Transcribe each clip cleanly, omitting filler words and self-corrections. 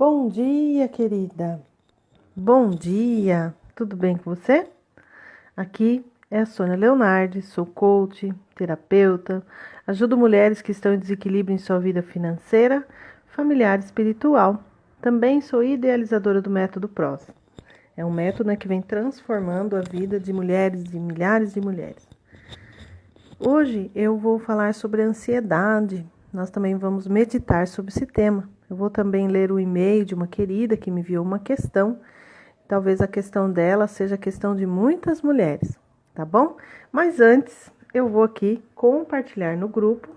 Bom dia, querida. Bom dia. Tudo bem com você? Aqui é a Sônia Leonardi, sou coach, terapeuta, ajudo mulheres que estão em desequilíbrio em sua vida financeira, familiar e espiritual. Também sou idealizadora do método PROS. É um método que vem transformando a vida de mulheres e milhares de mulheres. Hoje eu vou falar sobre a ansiedade. Nós também vamos meditar sobre esse tema. Eu vou também ler o e-mail de uma querida que me enviou uma questão. Talvez a questão dela seja a questão de muitas mulheres, tá bom? Mas antes, eu vou aqui compartilhar no grupo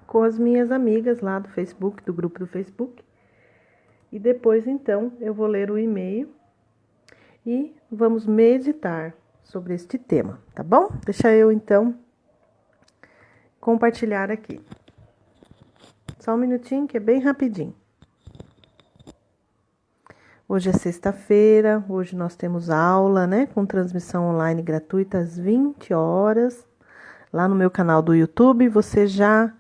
com as minhas amigas lá do Facebook, do grupo do Facebook. E depois, então, eu vou ler o e-mail e vamos meditar sobre este tema, tá bom? Deixa eu, então, compartilhar aqui. Só um minutinho que é bem rapidinho. Hoje é sexta-feira, hoje nós temos aula, né, com transmissão online gratuita às 20 horas, lá no meu canal do YouTube. Você já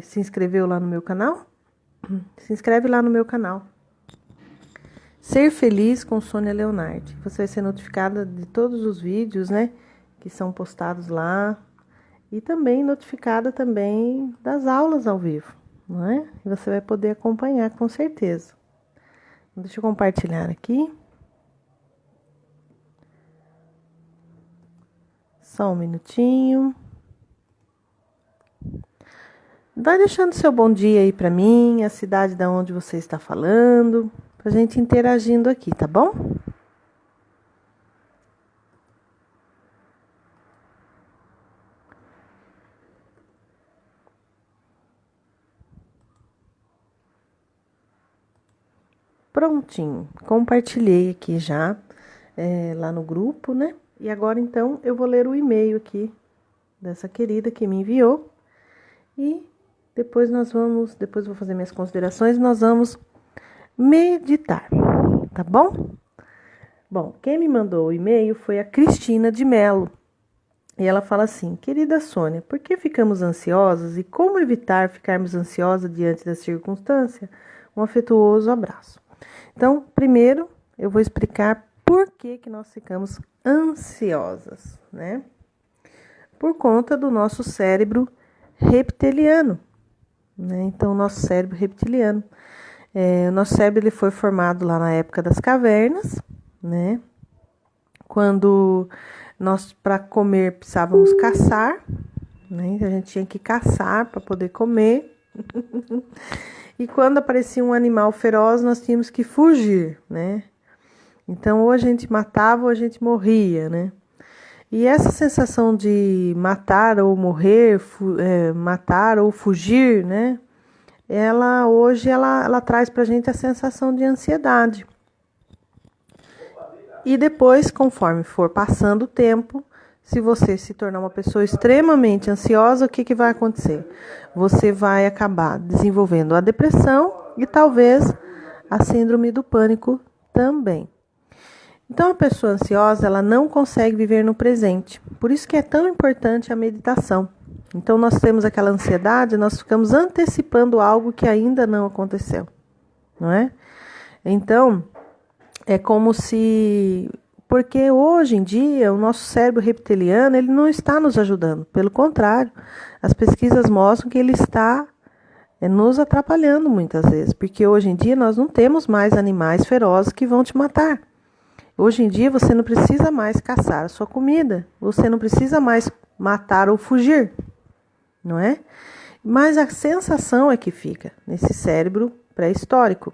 se inscreveu lá no meu canal? Se inscreve lá no meu canal. Ser Feliz com Sônia Leonardi. Você vai ser notificada de todos os vídeos, né, que são postados lá. E também notificada também das aulas ao vivo, não é? E você vai poder acompanhar com certeza. Deixa eu compartilhar aqui. Só um minutinho. Vai deixando seu bom dia aí pra mim, a cidade da onde você está falando, pra gente interagindo aqui, tá bom? Prontinho, compartilhei aqui já lá no grupo, né? E agora então eu vou ler o e-mail aqui dessa querida que me enviou e depois vou fazer minhas considerações e nós vamos meditar, tá bom? Bom, quem me mandou o e-mail foi a Cristina de Mello. E ela fala assim: querida Sônia, por que ficamos ansiosas e como evitar ficarmos ansiosas diante da circunstância? Um afetuoso abraço. Então, primeiro, eu vou explicar por que nós ficamos ansiosas, né? Por conta do nosso cérebro reptiliano, né? Então, o nosso cérebro reptiliano. O nosso cérebro ele foi formado lá na época das cavernas, né? Quando nós, para comer, precisávamos caçar, né? A gente tinha que caçar para poder comer. E quando aparecia um animal feroz, nós tínhamos que fugir, né? Então, ou a gente matava ou a gente morria, né? E essa sensação de matar ou morrer, matar ou fugir, né? Hoje ela traz pra gente a sensação de ansiedade. E depois, conforme for passando o tempo, se você se tornar uma pessoa extremamente ansiosa, o que vai acontecer? Você vai acabar desenvolvendo a depressão e talvez a síndrome do pânico também. Então, a pessoa ansiosa, ela não consegue viver no presente. Por isso que é tão importante a meditação. Então, nós temos aquela ansiedade, nós ficamos antecipando algo que ainda não aconteceu, não é? Então, é como se... Porque hoje em dia, o nosso cérebro reptiliano, ele não está nos ajudando. Pelo contrário, as pesquisas mostram que ele está nos atrapalhando muitas vezes. Porque hoje em dia, nós não temos mais animais ferozes que vão te matar. Hoje em dia, você não precisa mais caçar a sua comida. Você não precisa mais matar ou fugir, não é? Mas a sensação é que fica nesse cérebro pré-histórico.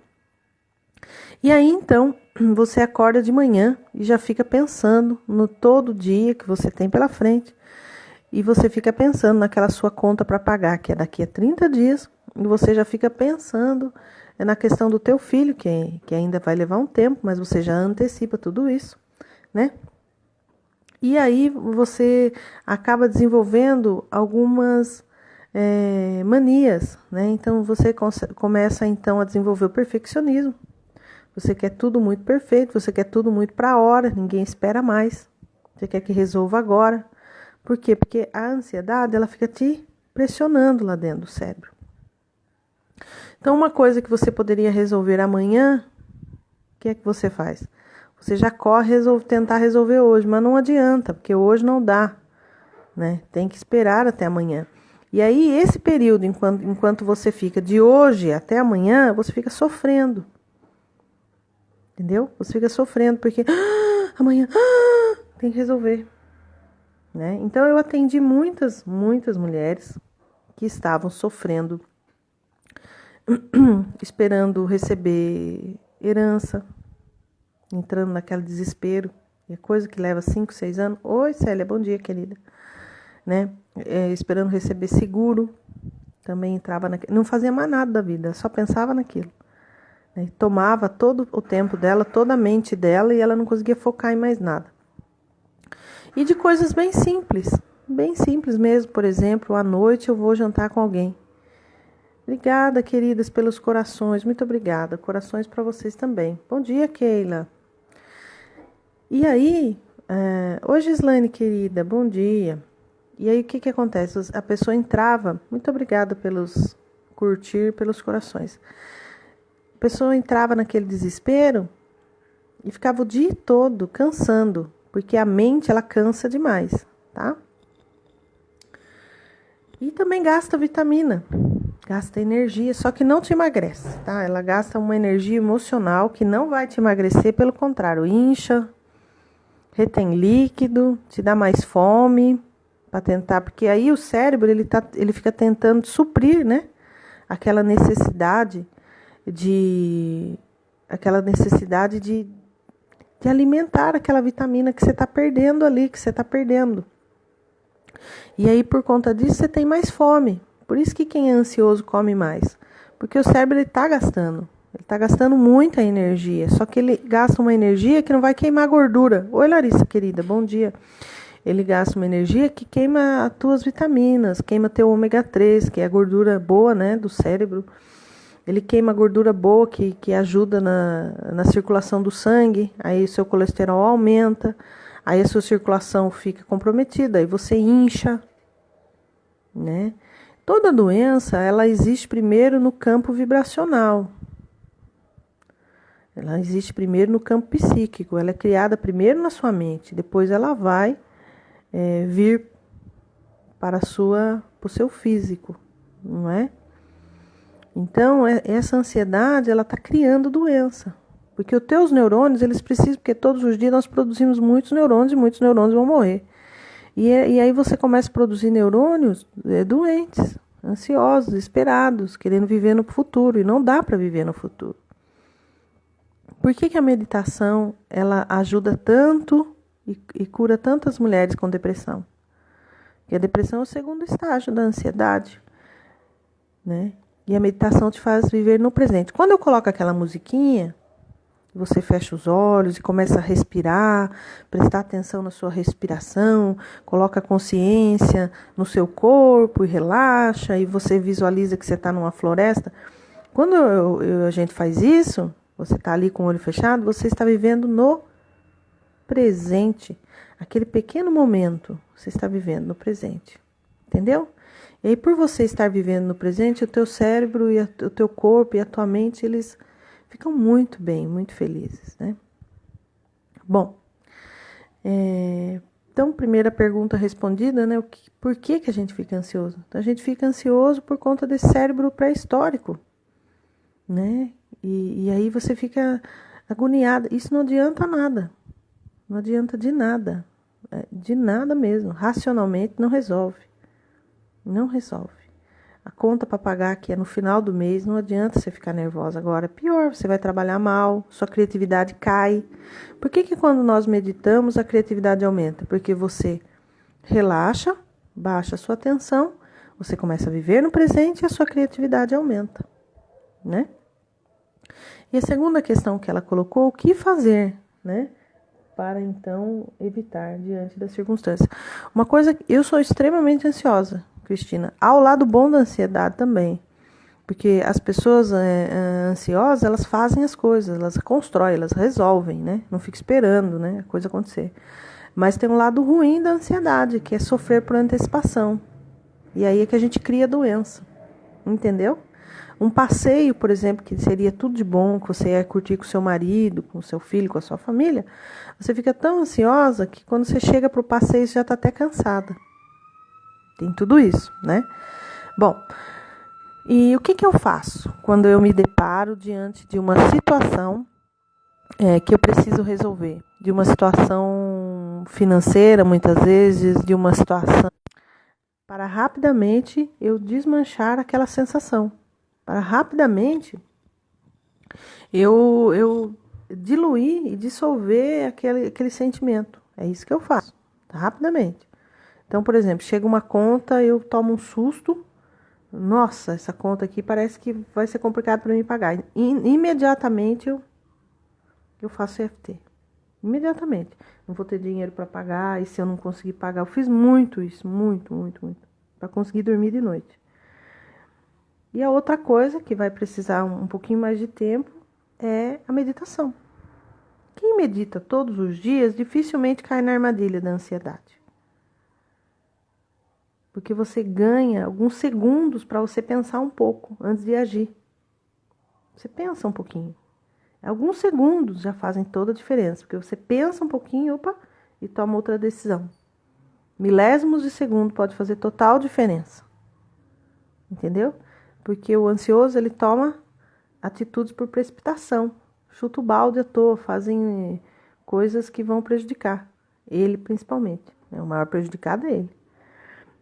E aí, então, você acorda de manhã e já fica pensando no todo dia que você tem pela frente. E você fica pensando naquela sua conta para pagar, que é daqui a 30 dias. E você já fica pensando na questão do teu filho, que ainda vai levar um tempo, mas você já antecipa tudo isso, né? E aí você acaba desenvolvendo algumas manias, né? Então você começa então a desenvolver o perfeccionismo. Você quer tudo muito perfeito, você quer tudo muito para a hora, ninguém espera mais. Você quer que resolva agora. Por quê? Porque a ansiedade, ela fica te pressionando lá dentro do cérebro. Então, uma coisa que você poderia resolver amanhã, o que é que você faz? Você já corre tentar resolver hoje, mas não adianta, porque hoje não dá, né? Tem que esperar até amanhã. E aí, esse período, enquanto você fica de hoje até amanhã, você fica sofrendo. Entendeu? Você fica sofrendo, porque amanhã tem que resolver. Né? Então, eu atendi muitas mulheres que estavam sofrendo, esperando receber herança, entrando naquele desespero, é coisa que leva 5, 6 anos. Oi, Célia, bom dia, querida. Né? Esperando receber seguro, também entrava naquilo, não fazia mais nada da vida, só pensava naquilo. Né? Tomava todo o tempo dela, toda a mente dela, e ela não conseguia focar em mais nada. E de coisas bem simples mesmo. Por exemplo, à noite eu vou jantar com alguém. Obrigada, queridas, pelos corações. Muito obrigada. Corações para vocês também. Bom dia, Keila. E aí, oi, Gislaine, querida, bom dia. E aí, o que acontece? A pessoa entrava, muito obrigada pelos curtir, pelos corações. A pessoa entrava naquele desespero e ficava o dia todo cansando, porque a mente, ela cansa demais, tá? E também gasta vitamina, gasta energia, só que não te emagrece, tá? Ela gasta uma energia emocional que não vai te emagrecer, pelo contrário, incha, retém líquido, te dá mais fome, para tentar, porque aí o cérebro, ele fica tentando suprir, né? Aquela necessidade de alimentar aquela vitamina que você está perdendo ali, E aí, por conta disso, você tem mais fome. Por isso que quem é ansioso come mais. Porque o cérebro, ele está gastando muita energia. Só que ele gasta uma energia que não vai queimar gordura. Oi, Larissa, querida, bom dia. Ele gasta uma energia que queima as tuas vitaminas, queima teu ômega 3, que é a gordura boa, né, do cérebro. Ele queima a gordura boa que ajuda na circulação do sangue, aí o seu colesterol aumenta, aí a sua circulação fica comprometida, aí você incha, né? Toda doença, ela existe primeiro no campo vibracional. Ela existe primeiro no campo psíquico, ela é criada primeiro na sua mente, depois ela vai vir para o seu físico, não é? Então, essa ansiedade, ela está criando doença. Porque os teus neurônios, eles precisam, porque todos os dias nós produzimos muitos neurônios e muitos neurônios vão morrer. E aí você começa a produzir neurônios doentes, ansiosos, desesperados, querendo viver no futuro. E não dá para viver no futuro. Por que a meditação, ela ajuda tanto e cura tantas mulheres com depressão? Porque a depressão é o segundo estágio da ansiedade, né? E a meditação te faz viver no presente. Quando eu coloco aquela musiquinha, você fecha os olhos e começa a respirar, prestar atenção na sua respiração, coloca a consciência no seu corpo e relaxa, e você visualiza que você está numa floresta. Quando a gente faz isso, você está ali com o olho fechado, você está vivendo no presente. Aquele pequeno momento, você está vivendo no presente. Entendeu? E aí, por você estar vivendo no presente, o teu cérebro e o teu corpo e a tua mente, eles ficam muito bem, muito felizes, né? Bom, então, primeira pergunta respondida, né? Por que a gente fica ansioso? Então, a gente fica ansioso por conta desse cérebro pré-histórico, né? E aí você fica agoniada. Isso não adianta nada. Não adianta de nada mesmo. Racionalmente não resolve. Não resolve. A conta para pagar que é no final do mês, não adianta você ficar nervosa agora. Pior, você vai trabalhar mal, sua criatividade cai. Por que quando nós meditamos a criatividade aumenta? Porque você relaxa, baixa a sua atenção, você começa a viver no presente e a sua criatividade aumenta, né? E a segunda questão que ela colocou, o que fazer, né? Para então evitar diante das circunstâncias. Uma coisa, eu sou extremamente ansiosa, Cristina. Há o lado bom da ansiedade também. Porque as pessoas ansiosas, elas fazem as coisas, elas constroem, elas resolvem, né? Não fica esperando, né, a coisa acontecer. Mas tem um lado ruim da ansiedade, que é sofrer por antecipação. E aí é que a gente cria doença. Entendeu? Um passeio, por exemplo, que seria tudo de bom, que você ia curtir com seu marido, com seu filho, com a sua família, você fica tão ansiosa que quando você chega para o passeio você já está até cansada. Tem tudo isso, né? Bom, e o que eu faço quando eu me deparo diante de uma situação que eu preciso resolver? De uma situação financeira, muitas vezes, de uma situação... Para rapidamente eu desmanchar aquela sensação. Para rapidamente eu diluir e dissolver aquele sentimento. É isso que eu faço, rapidamente. Então, por exemplo, chega uma conta, eu tomo um susto. Nossa, essa conta aqui parece que vai ser complicado para mim pagar. Imediatamente eu faço EFT. Imediatamente. Não vou ter dinheiro para pagar, e se eu não conseguir pagar, eu fiz muito isso, muito, para conseguir dormir de noite. E a outra coisa que vai precisar um pouquinho mais de tempo é a meditação. Quem medita todos os dias dificilmente cai na armadilha da ansiedade. Porque você ganha alguns segundos para você pensar um pouco antes de agir. Você pensa um pouquinho. Alguns segundos já fazem toda a diferença, porque você pensa um pouquinho, e toma outra decisão. Milésimos de segundo pode fazer total diferença. Entendeu? Porque o ansioso, ele toma atitudes por precipitação. Chuta o balde à toa, fazem coisas que vão prejudicar. Ele, principalmente. O maior prejudicado é ele.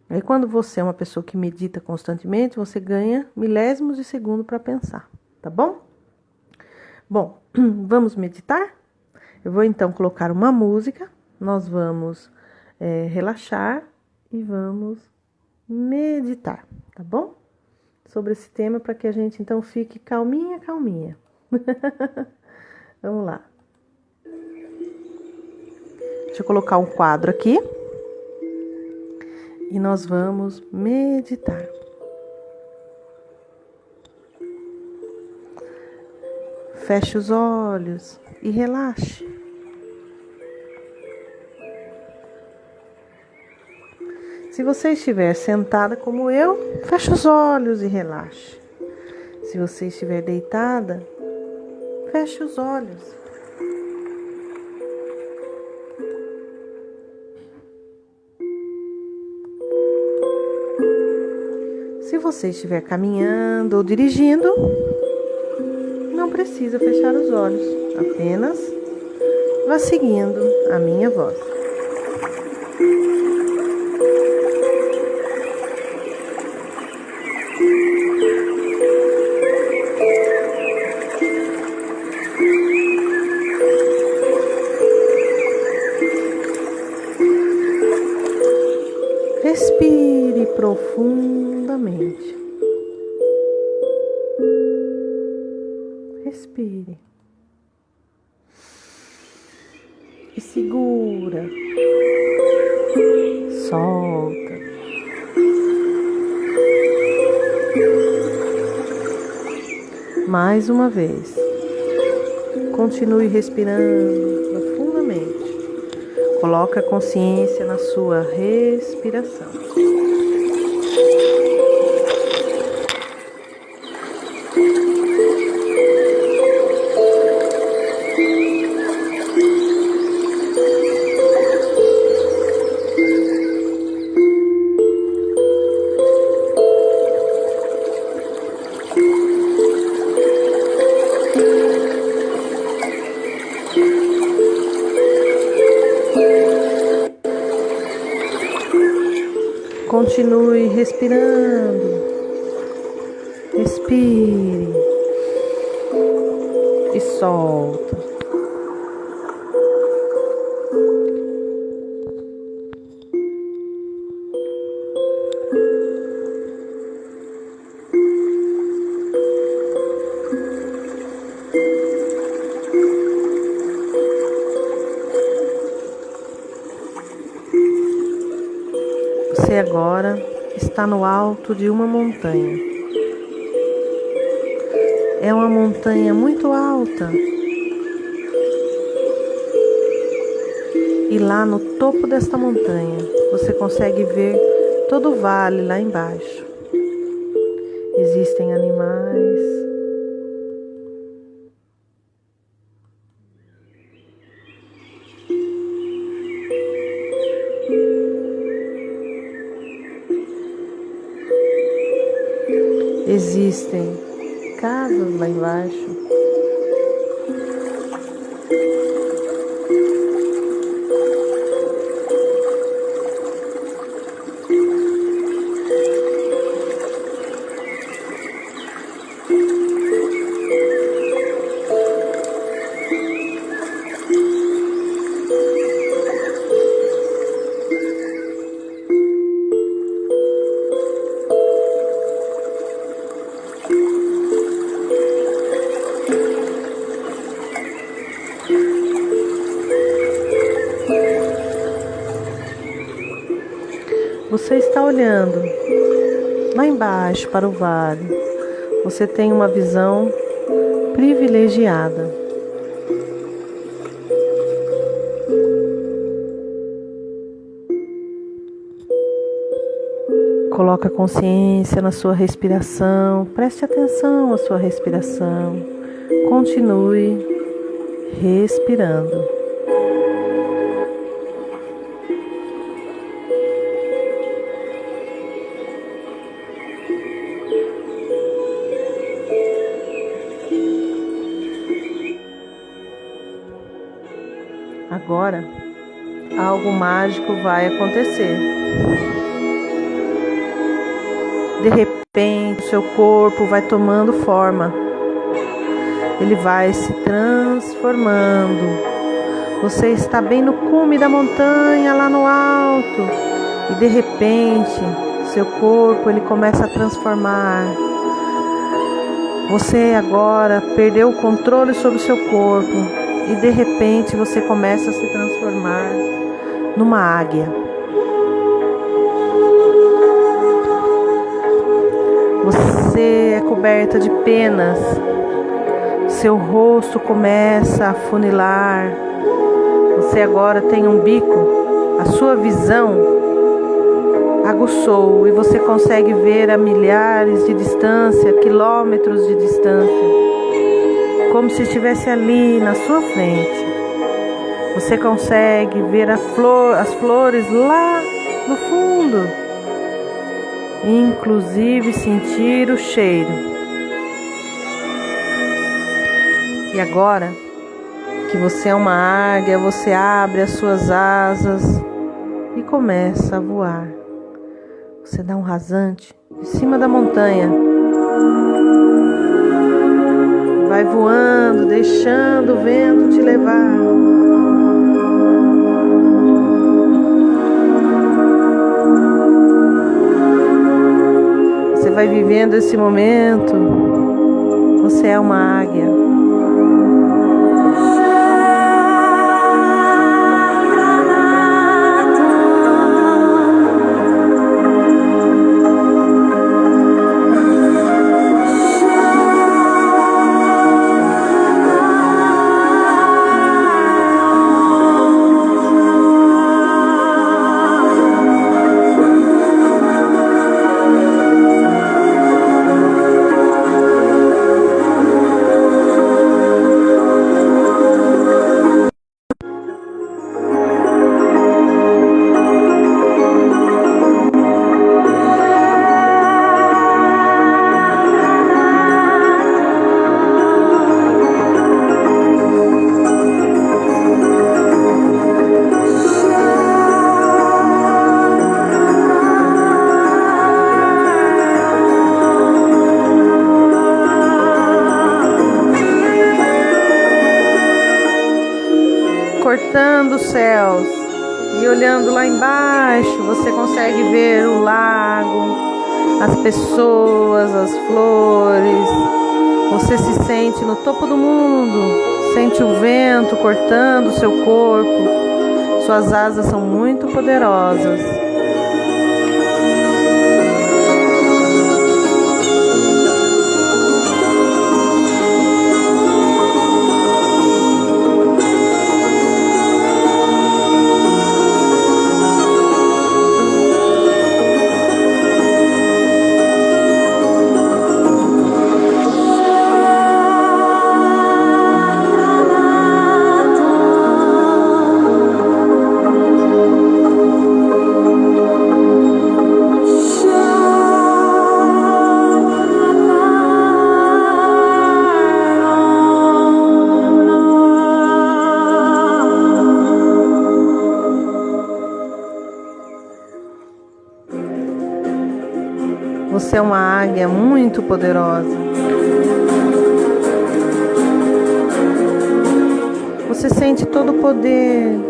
Aí, quando você é uma pessoa que medita constantemente, você ganha milésimos de segundo para pensar. Tá bom? Bom, vamos meditar? Eu vou, então, colocar uma música. Nós vamos relaxar e vamos meditar. Tá bom? Sobre esse tema, para que a gente então fique calminha. Vamos lá. Deixa eu colocar um quadro aqui. E nós vamos meditar. Feche os olhos e relaxe. Se você estiver sentada como eu, feche os olhos e relaxe. Se você estiver deitada, feche os olhos. Se você estiver caminhando ou dirigindo, não precisa fechar os olhos, apenas vá seguindo a minha voz. Respire profundamente. Respire. E segura. Solta. Mais uma vez. Continue respirando profundamente. Coloque a consciência na sua respiração. Continue respirando. Respire. E solta. Você agora está no alto de uma montanha. É uma montanha muito alta. E lá no topo desta montanha, você consegue ver todo o vale lá embaixo. Existem animais. Existem casas lá embaixo. Você está olhando lá embaixo para o vale. Você tem uma visão privilegiada. Coloque a consciência na sua respiração. Preste atenção à sua respiração. Continue respirando. Agora, algo mágico vai acontecer. De repente, o seu corpo vai tomando forma. Ele vai se transformando. Você está bem no cume da montanha, lá no alto. E de repente, seu corpo ele começa a transformar. Você agora perdeu o controle sobre o seu corpo. E de repente você começa a se transformar numa águia. Você é coberta de penas. Seu rosto começa a afunilar. Você agora tem um bico. A sua visão aguçou e você consegue ver a milhares de distância, quilômetros de distância. Como se estivesse ali na sua frente. Você consegue ver as flores lá no fundo. Inclusive sentir o cheiro. E agora que você é uma águia, você abre as suas asas e começa a voar. Você dá um rasante de cima da montanha. Vai voando, deixando o vento te levar. Você vai vivendo esse momento. Você é uma águia. Cortando os céus e olhando lá embaixo, você consegue ver o lago, as pessoas, as flores. Você se sente no topo do mundo, sente o vento cortando o seu corpo. Suas asas são muito poderosas. Você é uma águia muito poderosa. Você sente todo o poder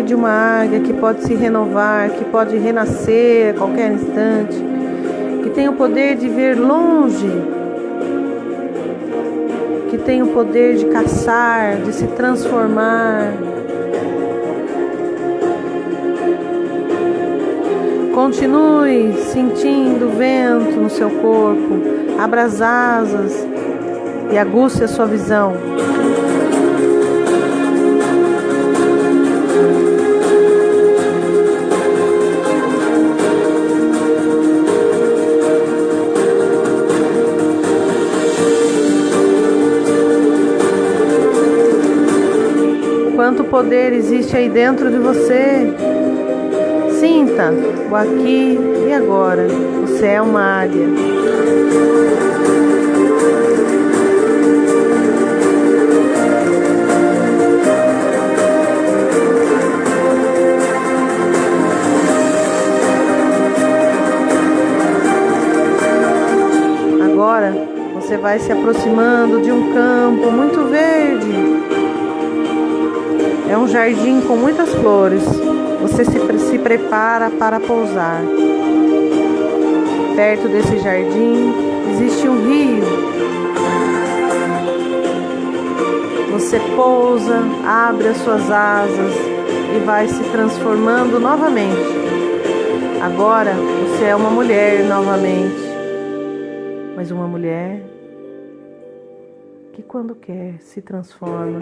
de uma águia que pode se renovar, que pode renascer a qualquer instante, que tem o poder de ver longe, que tem o poder de caçar, de se transformar. Continue sentindo o vento no seu corpo, abra as asas e aguce a sua visão. Quanto poder existe aí dentro de você? Sinta o aqui e agora. Você é uma águia. Agora você vai se aproximando de um campo muito verde. É um jardim com muitas flores. Você se prepara para pousar. Perto desse jardim existe um rio. Você pousa, abre as suas asas e vai se transformando novamente. Agora você é uma mulher novamente. Mas uma mulher que quando quer se transforma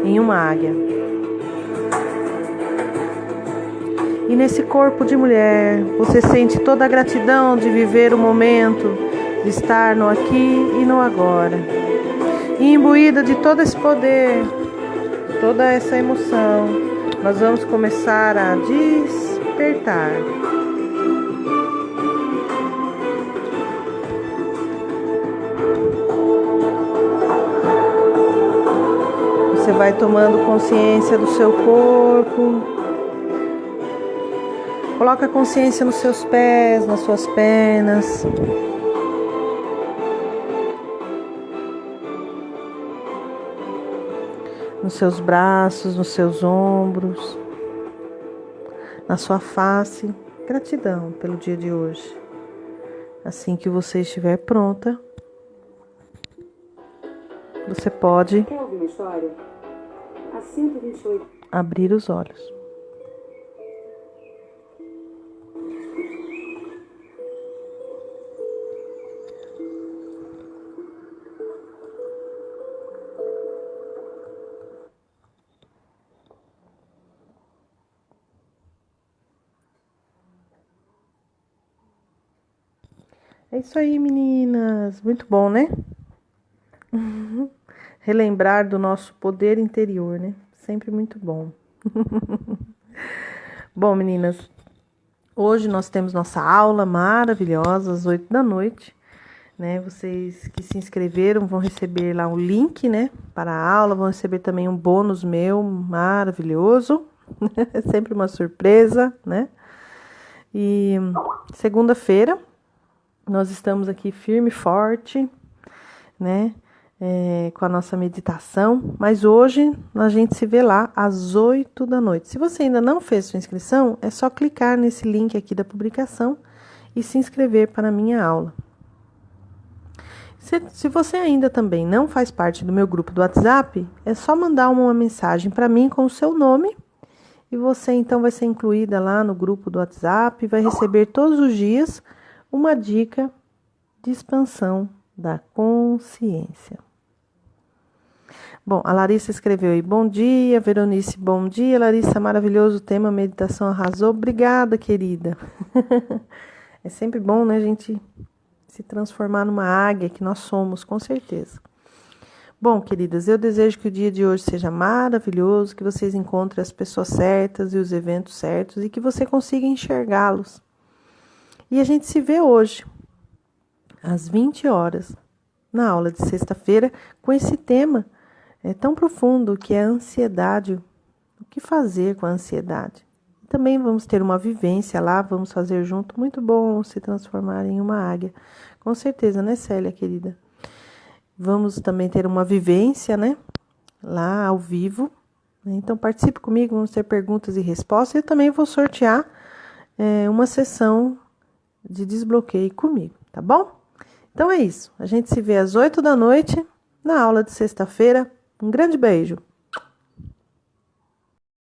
em uma águia. E nesse corpo de mulher, você sente toda a gratidão de viver o momento, de estar no aqui e no agora. E imbuída de todo esse poder, toda essa emoção, nós vamos começar a despertar. Você vai tomando consciência do seu corpo. Coloca a consciência nos seus pés, nas suas pernas. Nos seus braços, nos seus ombros, na sua face. Gratidão pelo dia de hoje. Assim que você estiver pronta, você pode abrir os olhos. É isso aí, meninas. Muito bom, né? Relembrar do nosso poder interior, né? Sempre muito bom. Bom, meninas, hoje nós temos nossa aula maravilhosa às 8 da noite, né? Vocês que se inscreveram vão receber lá o link, né? Para a aula, vão receber também um bônus meu maravilhoso. É sempre uma surpresa, né? E segunda-feira nós estamos aqui firme e forte, né? Com a nossa meditação. Mas hoje a gente se vê lá às 8 da noite. Se você ainda não fez sua inscrição, é só clicar nesse link aqui da publicação e se inscrever para a minha aula. Se você ainda também não faz parte do meu grupo do WhatsApp, é só mandar uma mensagem para mim com o seu nome e você então vai ser incluída lá no grupo do WhatsApp e vai receber todos os dias uma dica de expansão da consciência. Bom, a Larissa escreveu aí, bom dia, Veronice, bom dia, Larissa, maravilhoso tema, meditação arrasou, obrigada, querida. É sempre bom, né, a gente se transformar numa águia que nós somos, com certeza. Bom, queridas, eu desejo que o dia de hoje seja maravilhoso, que vocês encontrem as pessoas certas e os eventos certos e que você consiga enxergá-los. E a gente se vê hoje, às 20 horas, na aula de sexta-feira, com esse tema tão profundo que é a ansiedade. O que fazer com a ansiedade? também vamos ter uma vivência lá, vamos fazer junto. Muito bom se transformar em uma águia. Com certeza, né, Célia, querida? Vamos também ter uma vivência, né? Lá ao vivo. Então, participe comigo, vamos ter perguntas e respostas. Eu também vou sortear uma sessão de desbloqueio comigo, tá bom? Então é isso. A gente se vê às 8 da noite na aula de sexta-feira. Um grande beijo.